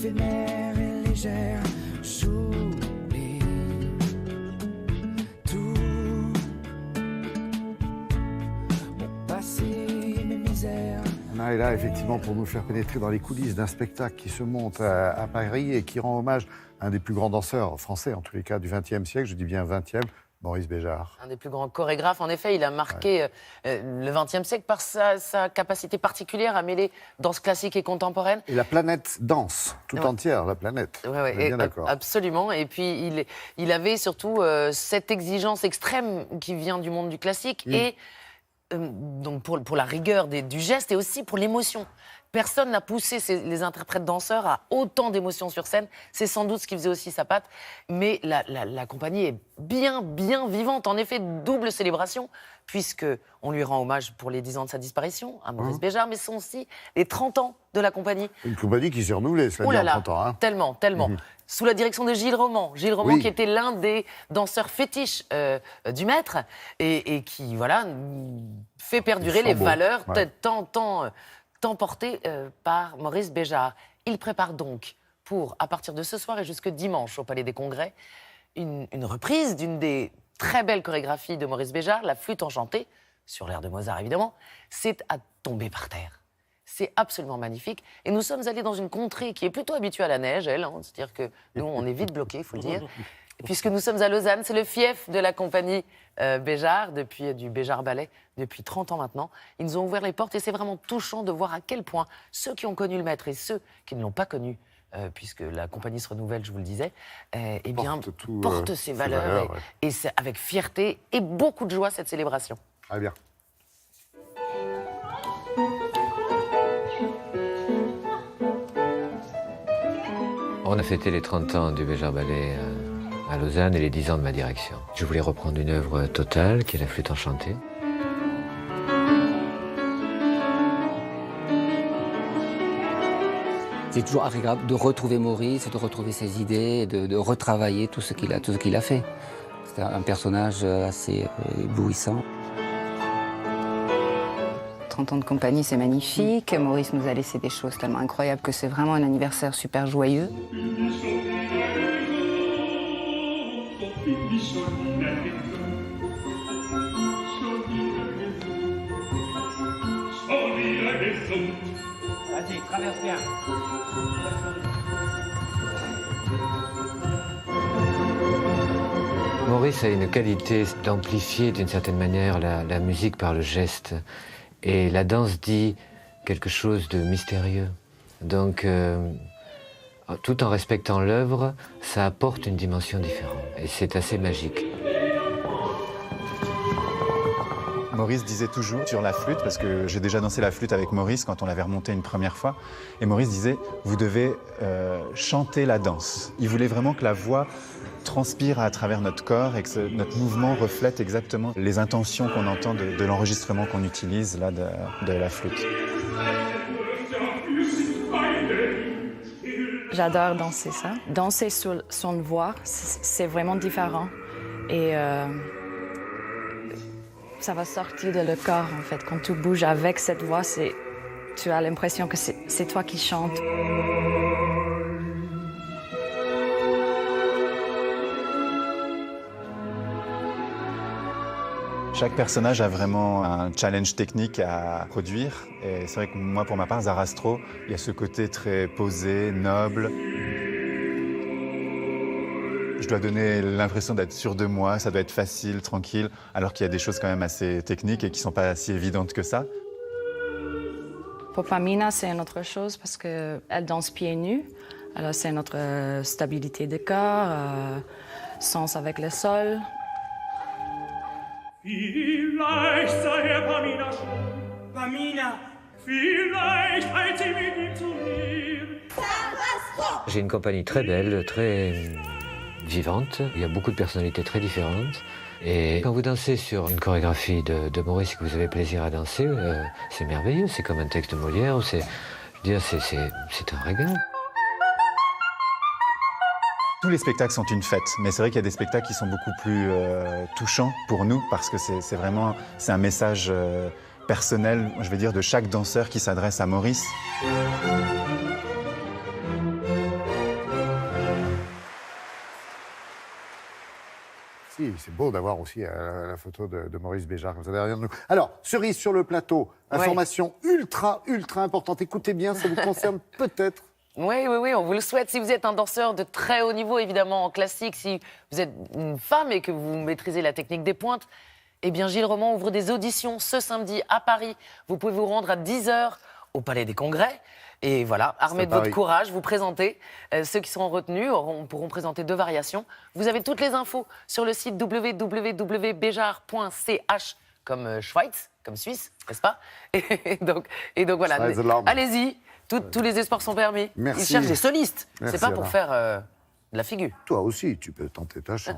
éphémère et légère, j'oublie tout, mon passé, mes misères. On est là effectivement pour nous faire pénétrer dans les coulisses d'un spectacle qui se monte à Paris et qui rend hommage à un des plus grands danseurs français, en tous les cas du XXe siècle, je dis bien XXe, Maurice Béjart. Un des plus grands chorégraphes, en effet, il a marqué le XXe siècle par sa capacité particulière à mêler danse classique et contemporaine. Et la planète danse, tout entière, la planète. Ouais, On est bien d'accord. Absolument. Et puis, il avait surtout cette exigence extrême qui vient du monde du classique et donc pour la rigueur du geste et aussi pour l'émotion. Personne n'a poussé les interprètes danseurs à autant d'émotions sur scène. C'est sans doute ce qui faisait aussi sa patte. Mais la compagnie est bien vivante. En effet, double célébration, puisqu'on lui rend hommage pour les 10 ans de sa disparition, à Maurice Béjart, mais ce sont aussi les 30 ans de la compagnie. Une compagnie qui s'est renouvelée, cela dit, en 30 ans. Hein. Tellement. Sous la direction de Gilles Roman. Gilles Roman qui était l'un des danseurs fétiches du maître et qui, voilà, fait perdurer les valeurs tant porté par Maurice Béjart. Il prépare donc pour, à partir de ce soir et jusque dimanche au Palais des Congrès, une reprise d'une des très belles chorégraphies de Maurice Béjart, la flûte enchantée, sur l'air de Mozart évidemment. C'est à tomber par terre. C'est absolument magnifique. Et nous sommes allés dans une contrée qui est plutôt habituée à la neige, elle. C'est-à-dire que nous, on est vite bloqués, il faut le dire. Puisque nous sommes à Lausanne, c'est le fief de la compagnie Béjart, du Béjart Ballet, depuis 30 ans maintenant. Ils nous ont ouvert les portes et c'est vraiment touchant de voir à quel point ceux qui ont connu le maître et ceux qui ne l'ont pas connu, puisque la compagnie se renouvelle, je vous le disais, portent ces valeurs. Et c'est avec fierté et beaucoup de joie cette célébration. Très bien. On a fêté les 30 ans du Béjart Ballet à Lausanne et les 10 ans de ma direction. Je voulais reprendre une œuvre totale, qui est la flûte enchantée. C'est toujours agréable de retrouver Maurice, de retrouver ses idées, de retravailler tout ce qu'il a fait. C'est un personnage assez éblouissant. 30 ans de compagnie, c'est magnifique. Maurice nous a laissé des choses tellement incroyables que c'est vraiment un anniversaire super joyeux. Vas-y, traverse bien. Maurice a une qualité d'amplifier d'une certaine manière la musique par le geste. Et la danse dit quelque chose de mystérieux. Donc, tout en respectant l'œuvre, ça apporte une dimension différente. Et c'est assez magique. Maurice disait toujours sur la flûte, parce que j'ai déjà dansé la flûte avec Maurice quand on l'avait remontée une première fois, et Maurice disait « vous devez chanter la danse ». Il voulait vraiment que la voix transpire à travers notre corps et que notre mouvement reflète exactement les intentions qu'on entend de l'enregistrement qu'on utilise là de la flûte. J'adore danser ça. Danser sur son voix, c'est vraiment différent. Et ça va sortir de le corps, en fait. Quand tu bouges avec cette voix, tu as l'impression que c'est toi qui chantes. Chaque personnage a vraiment un challenge technique à produire. Et c'est vrai que moi, pour ma part, Zarastro, il y a ce côté très posé, noble. Je dois donner l'impression d'être sûr de moi, ça doit être facile, tranquille, alors qu'il y a des choses quand même assez techniques et qui ne sont pas si évidentes que ça. Pour Pamina, c'est une autre chose parce qu'elle danse pieds nus. Alors c'est notre stabilité de corps, sens avec le sol. Vielleicht sei Herr Pamina schon. Pamina! Vielleicht eilt sie mit ihm zu mir. J'ai une compagnie très belle, très vivante. Il y a beaucoup de personnalités très différentes. Et quand vous dansez sur une chorégraphie de Maurice et que vous avez plaisir à danser, c'est merveilleux. C'est comme un texte de Molière. C'est un régal. Tous les spectacles sont une fête, mais c'est vrai qu'il y a des spectacles qui sont beaucoup plus touchants pour nous parce que c'est un message personnel, je vais dire, de chaque danseur qui s'adresse à Maurice. Si, c'est beau d'avoir aussi la photo de Maurice Béjart comme ça derrière nous. Alors, cerise sur le plateau, information ultra importante. Écoutez bien, ça vous concerne peut-être. Oui, on vous le souhaite. Si vous êtes un danseur de très haut niveau, évidemment, en classique, si vous êtes une femme et que vous maîtrisez la technique des pointes, eh bien, Gilles Roman ouvre des auditions ce samedi à Paris. Vous pouvez vous rendre à 10h au Palais des Congrès. Et voilà, armé de votre courage, vous présentez. Ceux qui seront retenus pourront présenter 2 variations. Vous avez toutes les infos sur le site www.béjart.ch comme Schweiz, comme Suisse, n'est-ce pas? Et donc voilà, allez-y, tous les espoirs sont permis. Merci. Ils cherchent des solistes, c'est pas pour Alain. faire de la figure. Toi aussi, tu peux tenter ta chance.